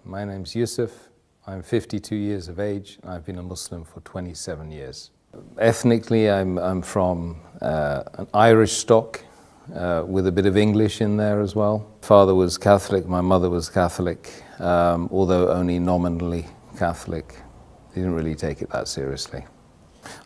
My name's Yusuf. I'm 52 years of age, and I've been a Muslim for 27 years. Ethnically, I'm from an Irish stock with a bit of English in there as well. Father was Catholic, my mother was Catholic, although only nominally Catholic. They didn't really take it that seriously.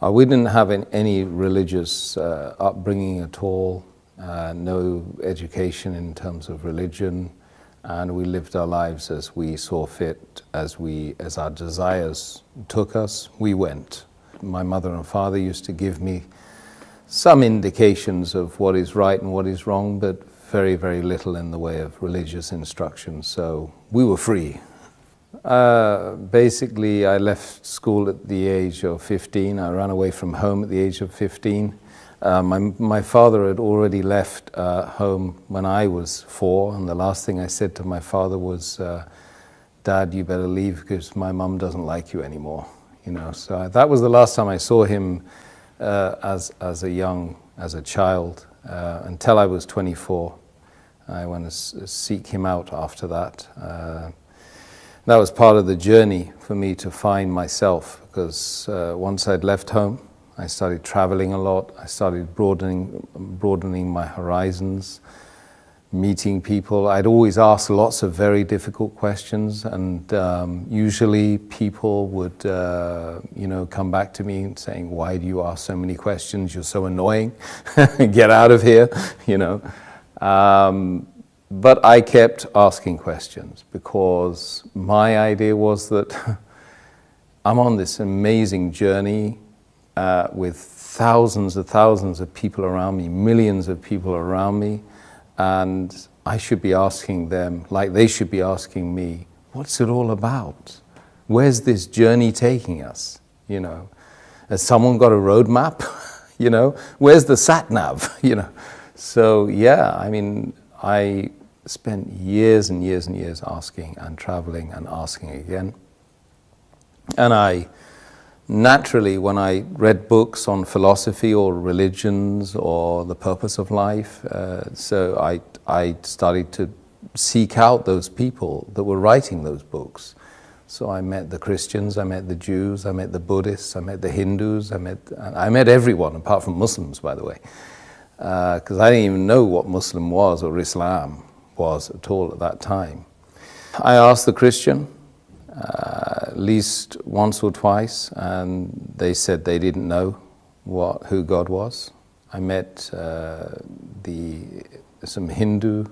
We didn't have any religious upbringing at all, no education in terms of religion, and we lived our lives as we saw fit, as our desires took us, we went. My mother and father used to give me some indications of what is right and what is wrong, but very, very little in the way of religious instruction, so we were free. Basically, I left school at the age of 15. I ran away from home at the age of 15. My father had already left home when I was 4, and the last thing I said to my father was, "Dad, you better leave because my mum doesn't like you anymore." You know, so that was the last time I saw him as a child until I was 24. I went to seek him out after that. That was part of the journey for me to find myself, because once I'd left home, I started traveling a lot. I started broadening my horizons, meeting people. I'd always ask lots of very difficult questions, and usually people would, come back to me saying, "Why do you ask so many questions? You're so annoying. Get out of here," you know. But I kept asking questions because my idea was that I'm on this amazing journey with thousands of people around me, millions of people around me, and I should be asking them, like they should be asking me, what's it all about? Where's this journey taking us? You know, has someone got a roadmap? You know, where's the sat nav? You know, so yeah, I mean, I spent years and years and years asking and traveling and asking again. And I naturally, when I read books on philosophy or religions or the purpose of life, so I started to seek out those people that were writing those books. So I met the Christians, I met the Jews, I met the Buddhists, I met the Hindus, I met everyone apart from Muslims, by the way, because I didn't even know what Muslim was or Islam was at all at that time. I asked the Christian at least once or twice, and they said they didn't know who God was. I met some Hindu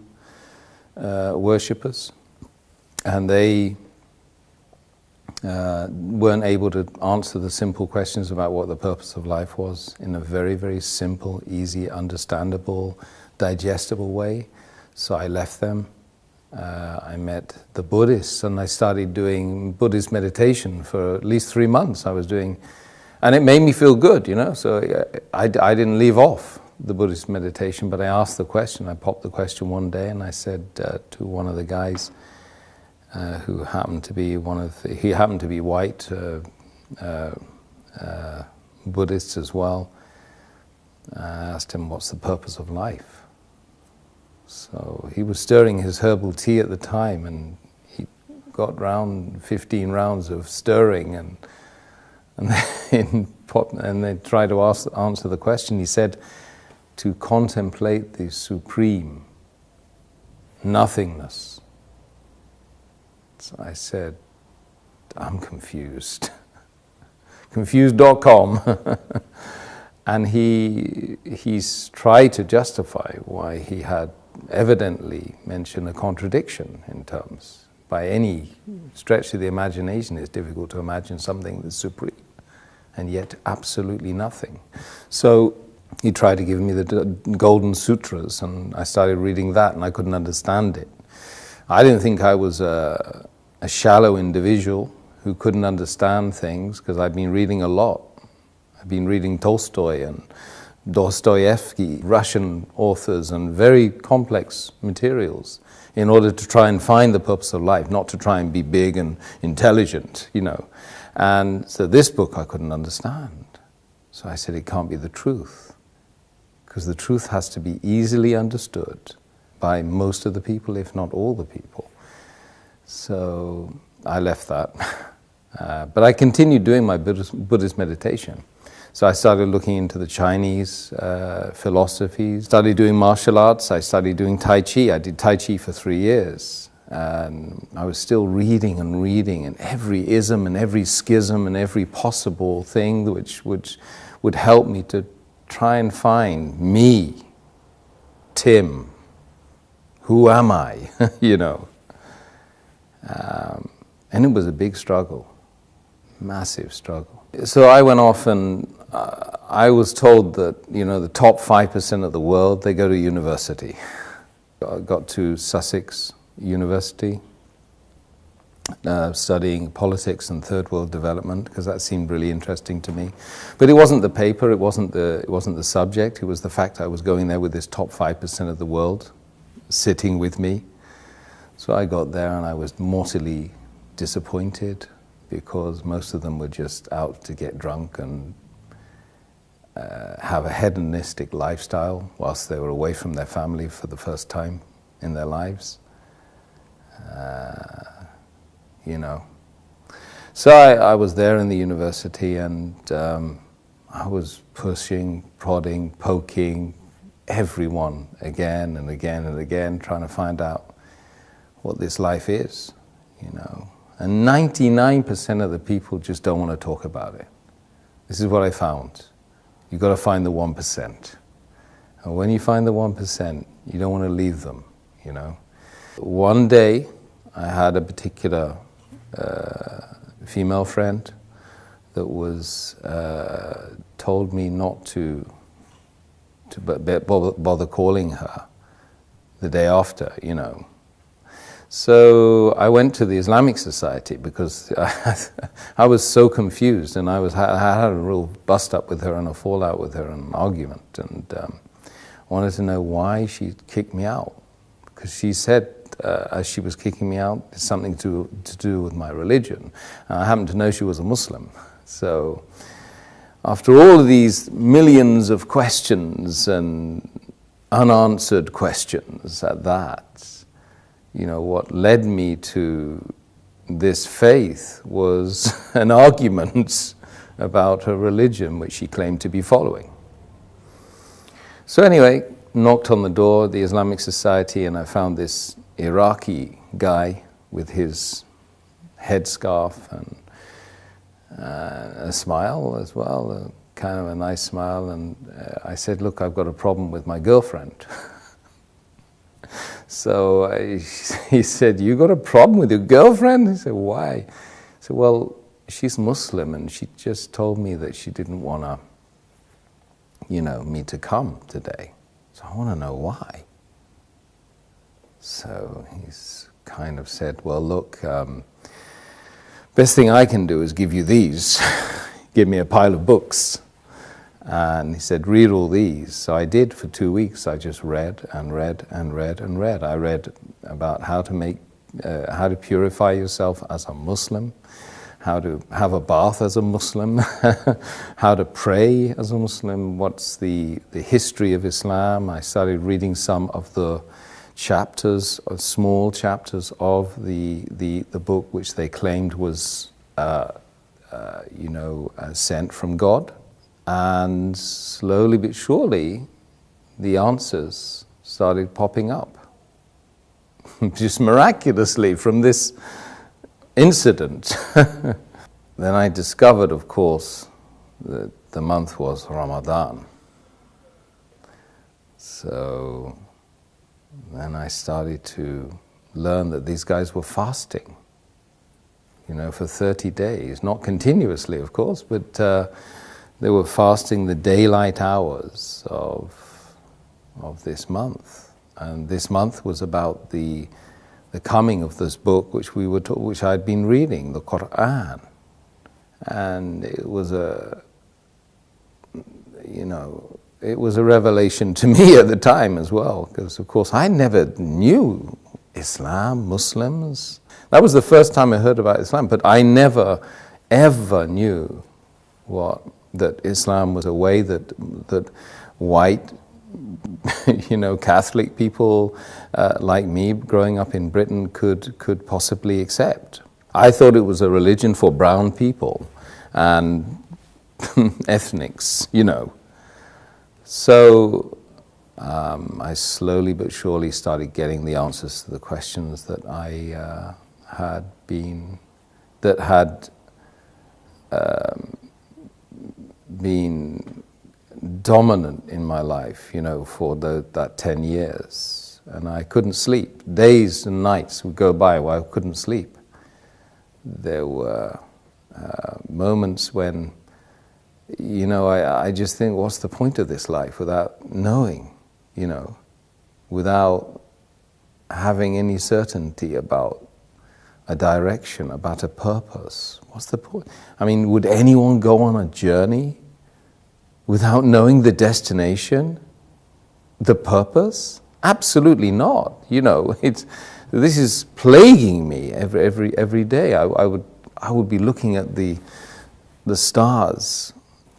worshippers, and they weren't able to answer the simple questions about what the purpose of life was in a very, very simple, easy, understandable, digestible way. So I left them. I met the Buddhists, and I started doing Buddhist meditation for at least 3 months. I was doing, and it made me feel good, you know. So I didn't leave off the Buddhist meditation, but I asked the question. I popped the question one day, and I said to one of the guys who happened to be he happened to be white, Buddhist as well. I asked him, "What's the purpose of life?" So he was stirring his herbal tea at the time, and he got round 15 rounds of stirring, and they tried to answer the question. He said, "To contemplate the supreme nothingness." So I said, "I'm confused." Confused.com. And he's tried to justify why he had evidently mentioned a contradiction in terms. By any stretch of the imagination, it's difficult to imagine something that's supreme and yet absolutely nothing. So he tried to give me the Golden Sutras, and I started reading that, and I couldn't understand it. I didn't think I was a shallow individual who couldn't understand things, because I'd been reading a lot. I've been reading Tolstoy and Dostoevsky, Russian authors, and very complex materials in order to try and find the purpose of life, not to try and be big and intelligent, you know. And so this book I couldn't understand. So I said, it can't be the truth, because the truth has to be easily understood by most of the people, if not all the people. So I left that. But I continued doing my Buddhist meditation. So I started looking into the Chinese philosophies, started doing martial arts, I started doing Tai Chi. I did Tai Chi for 3 years. And I was still reading and every ism and every schism and every possible thing which would help me to try and find me, Tim. Who am I? You know. And it was a big struggle, massive struggle. So I went off and I was told that, you know, the top 5% of the world, they go to university. I got to Sussex University, studying politics and third world development, because that seemed really interesting to me. But it wasn't the paper, it wasn't the subject, it was the fact I was going there with this top 5% of the world sitting with me. So I got there and I was mortally disappointed because most of them were just out to get drunk and have a hedonistic lifestyle whilst they were away from their family for the first time in their lives. You know. So I was there in the university and I was pushing, prodding, poking everyone again and again and again, trying to find out what this life is, you know. And 99% of the people just don't want to talk about it. This is what I found. You've got to find the 1%. And when you find the 1%, you don't want to leave them, you know. One day, I had a particular female friend that was told me not to bother calling her the day after, you know. So I went to the Islamic Society because I was so confused, and I had a real bust up with her and a fallout with her and an argument, and wanted to know why she kicked me out. Because she said, as she was kicking me out, it's something to do with my religion. And I happened to know she was a Muslim. So after all of these millions of questions and unanswered questions at that, you know, what led me to this faith was an argument about her religion, which she claimed to be following. So anyway, knocked on the door of the Islamic Society, and I found this Iraqi guy with his headscarf and a smile as well, kind of a nice smile, and I said, look, I've got a problem with my girlfriend. So he said, you got a problem with your girlfriend? He said, why? I said, well, she's Muslim and she just told me that she didn't want to, you know, me to come today. So I want to know why. So he's kind of said, well, look, best thing I can do is give you these. Give me a pile of books. And he said, read all these. So I did for 2 weeks. I just read and read and read and read. I read about how to purify yourself as a Muslim, how to have a bath as a Muslim, how to pray as a Muslim, what's the history of Islam. I started reading some of the chapters, small chapters of the book, which they claimed was, sent from God. And slowly but surely, the answers started popping up. Just miraculously from this incident. Then I discovered, of course, that the month was Ramadan. So then I started to learn that these guys were fasting, you know, for 30 days. Not continuously, of course, but they were fasting the daylight hours of this month, and this month was about the coming of this book, which I'd been reading, the Quran, and it was a revelation to me at the time as well, because of course I never knew Islam, Muslims. That was the first time I heard about Islam, but I never ever knew that Islam was a way that white Catholic people like me growing up in Britain could possibly accept. I thought it was a religion for brown people and ethnics, So I slowly but surely started getting the answers to the questions that I had been dominant in my life, for that 10 years. And I couldn't sleep. Days and nights would go by where I couldn't sleep. There were moments when, I just think, what's the point of this life without knowing, without having any certainty about a direction, about a purpose? What's the point? I mean, would anyone go on a journey without knowing the destination, the purpose? Absolutely not. This is plaguing me every day. I would be looking at the stars,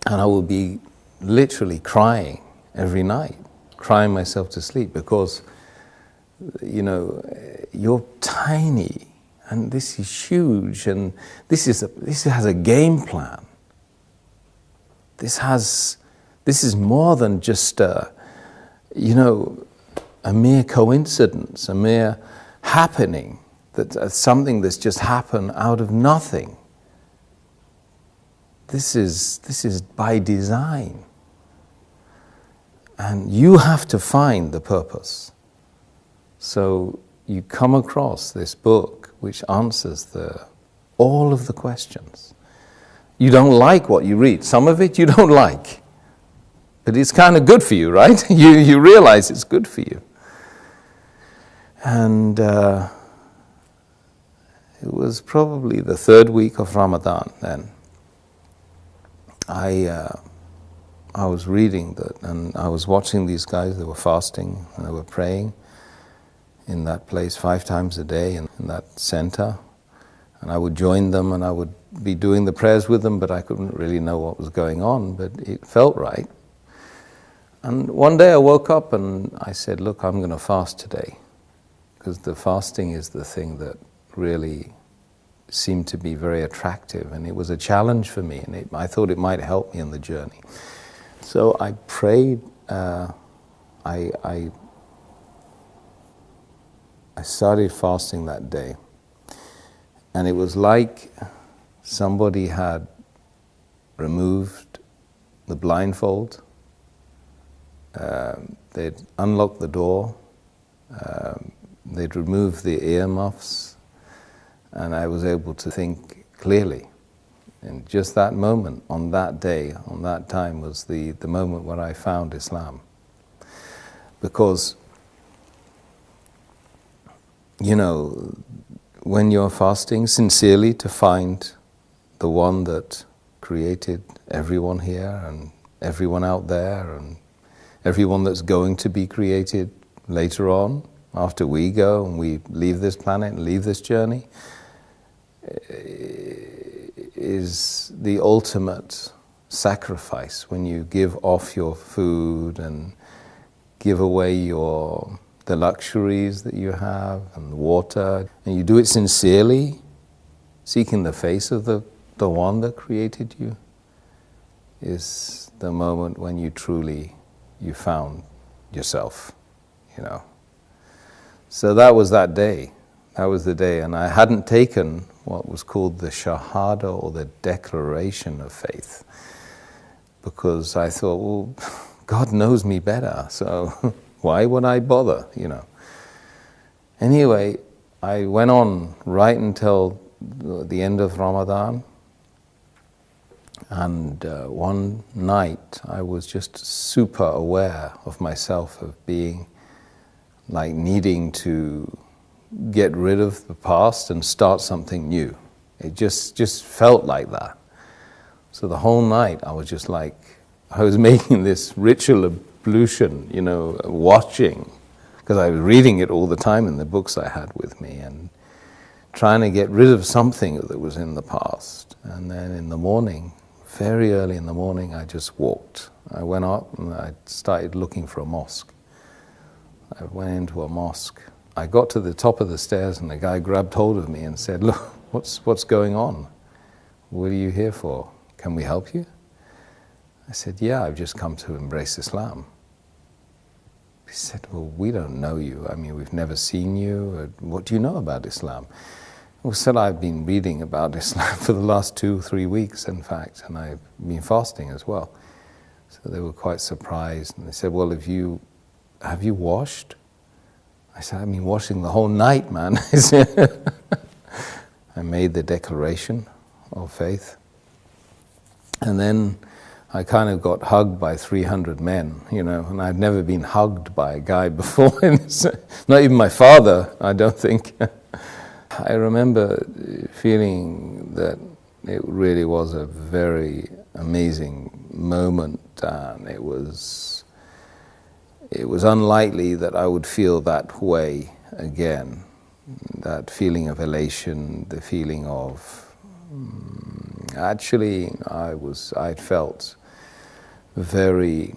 and I would be literally crying every night, crying myself to sleep, because you're tiny, and this is huge, and this has a game plan. This is more than just a mere coincidence, a mere happening, something that's just happened out of nothing. This is by design. And you have to find the purpose. So you come across this book which answers all of the questions. You don't like what you read. Some of it you don't like. But it's kind of good for you, right? You realize it's good for you. And it was probably the third week of Ramadan then. I was reading that, and I was watching these guys. They were fasting and they were praying in that place 5 times a day in that center. And I would join them and I would be doing the prayers with them, but I couldn't really know what was going on, but it felt right. And one day I woke up and I said, look, I'm going to fast today, because the fasting is the thing that really seemed to be very attractive, and it was a challenge for me, and I thought it might help me in the journey. So I prayed, I started fasting that day, and it was like somebody had removed the blindfold, they'd unlocked the door, they'd removed the earmuffs, and I was able to think clearly. And just that moment, on that day, on that time, was the moment when I found Islam. Because, when you're fasting sincerely to find the one that created everyone here and everyone out there and everyone that's going to be created later on, after we go and we leave this planet and leave this journey, is the ultimate sacrifice when you give off your food and give away the luxuries that you have and the water, and you do it sincerely, seeking the face of the one that created you, is the moment when you found yourself, So that was that day. That was the day, and I hadn't taken what was called the Shahada, or the declaration of faith, because I thought, well, God knows me better, so why would I bother, Anyway, I went on right until the end of Ramadan, and one night I was just super aware of myself, of being like needing to get rid of the past and start something new. It just felt like that. So the whole night I was just like, I was making this ritual ablution, watching, because I was reading it all the time in the books I had with me, and trying to get rid of something that was in the past. And then in the morning, very early in the morning, I just walked. I went up and I started looking for a mosque. I went into a mosque. I got to the top of the stairs and the guy grabbed hold of me and said, "Look, what's going on? What are you here for? Can we help you?" I said, "Yeah, I've just come to embrace Islam." He said, "Well, we don't know you. I mean, we've never seen you. What do you know about Islam?" I said, "I've been reading about Islam for the last 2-3 weeks, in fact, and I've been fasting as well." So they were quite surprised, and they said, "Well, have you washed?" I said, "I've been washing the whole night, man." I made the declaration of faith. And then I kind of got hugged by 300 men, and I'd never been hugged by a guy before. Not even my father, I don't think. I remember feeling that it really was a very amazing moment, and it was unlikely that I would feel that way again. That feeling of elation, the feeling of actually I felt very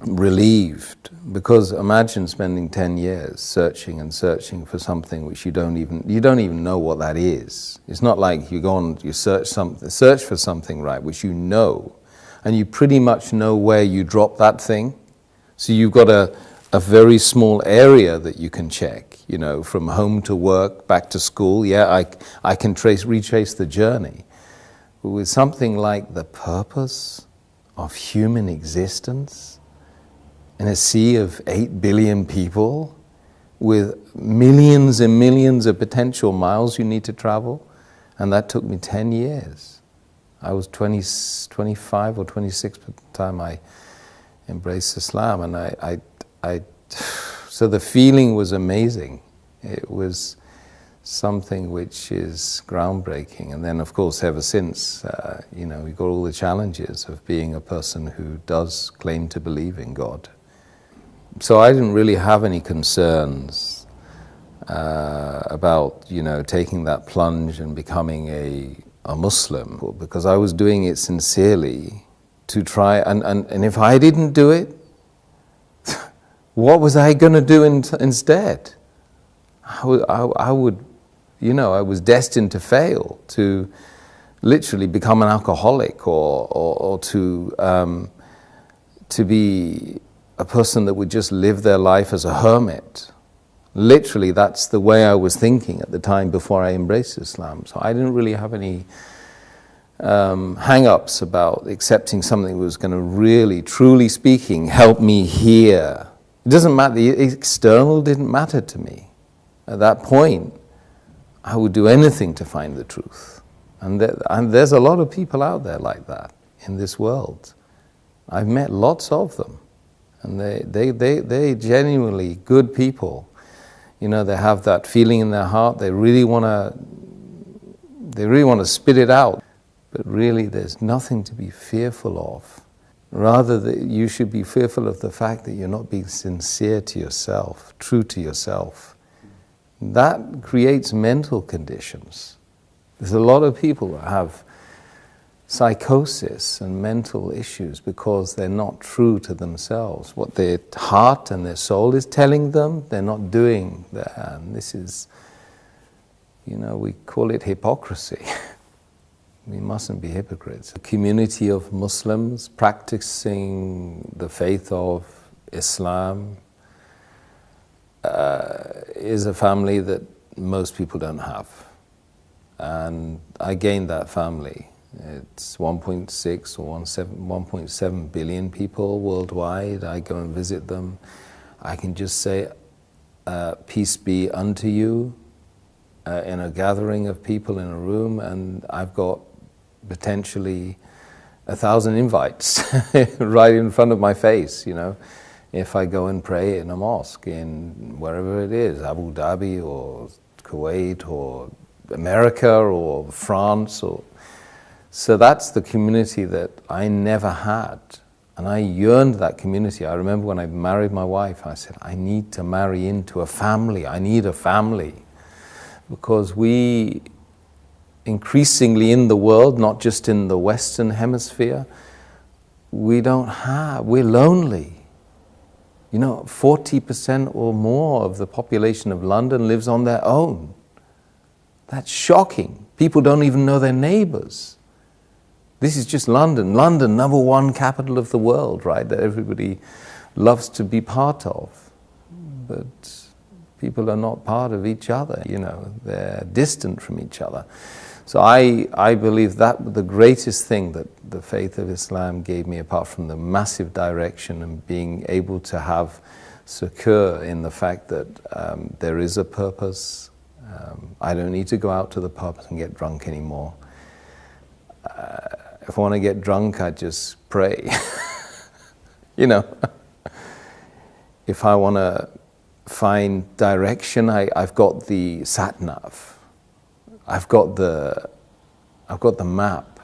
relieved, because imagine spending 10 years searching and searching for something which you don't even know what that is. It's not like you go on, you search for something, right, which you know, and you pretty much know where you drop that thing. So you've got a very small area that you can check, from home to work, back to school. Yeah, I can retrace the journey. But with something like the purpose of human existence in a sea of 8 billion people with millions and millions of potential miles you need to travel, and that took me 10 years. I was 25 or 26 at the time I embraced Islam, and so the feeling was amazing. It was something which is groundbreaking. And then, of course, ever since, we've got all the challenges of being a person who does claim to believe in God. So I didn't really have any concerns about, taking that plunge and becoming a Muslim, because I was doing it sincerely to try, and if I didn't do it, what was I going to do instead? I was destined to fail, to literally become an alcoholic, or to be a person that would just live their life as a hermit. Literally, that's the way I was thinking at the time before I embraced Islam. So I didn't really have any hang-ups about accepting something that was going to really, truly speaking, help me here. It doesn't matter, the external didn't matter to me. At that point, I would do anything to find the truth. And there's a lot of people out there like that in this world. I've met lots of them. And they genuinely good people. They have that feeling in their heart, they really want to spit it out. But really, there's nothing to be fearful of. Rather, that you should be fearful of the fact that you're not being sincere to yourself, true to yourself. That creates mental conditions. There's a lot of people that have psychosis and mental issues because they're not true to themselves. What their heart and their soul is telling them, they're not doing that. And this is, we call it hypocrisy. We mustn't be hypocrites. A community of Muslims practicing the faith of Islam is a family that most people don't have. And I gained that family. It's 1.6 or 1.7 billion people worldwide. I go and visit them. I can just say, peace be unto you, in a gathering of people in a room, and I've got potentially 1,000 invites right in front of my face, if I go and pray in a mosque in wherever it is, Abu Dhabi or Kuwait or America or France. So that's the community that I never had. And I yearned that community. I remember when I married my wife, I said, I need to marry into a family. I need a family. Because we increasingly in the world, not just in the Western Hemisphere, we're lonely. 40% or more of the population of London lives on their own. That's shocking. People don't even know their neighbors. This is just London. London, #1 capital of the world, right? That everybody loves to be part of. But people are not part of each other, they're distant from each other. So I believe that the greatest thing that the faith of Islam gave me, apart from the massive direction and being able to have secure in the fact that there is a purpose. I don't need to go out to the pub and get drunk anymore. If I want to get drunk, I just pray. If I want to find direction, I've got the sat-nav. I've got the map.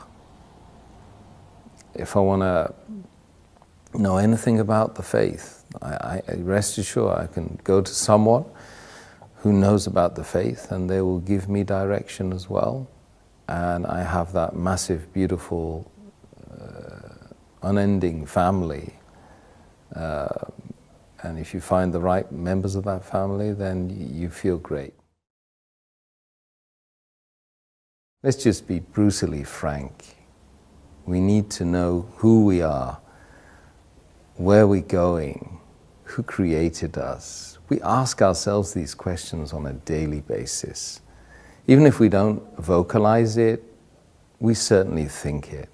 If I want to know anything about the faith, I rest assured I can go to someone who knows about the faith and they will give me direction as well. And I have that massive, beautiful, unending family. And if you find the right members of that family, then you feel great. Let's just be brutally frank. We need to know who we are, where we're going, who created us. We ask ourselves these questions on a daily basis. Even if we don't vocalize it, we certainly think it.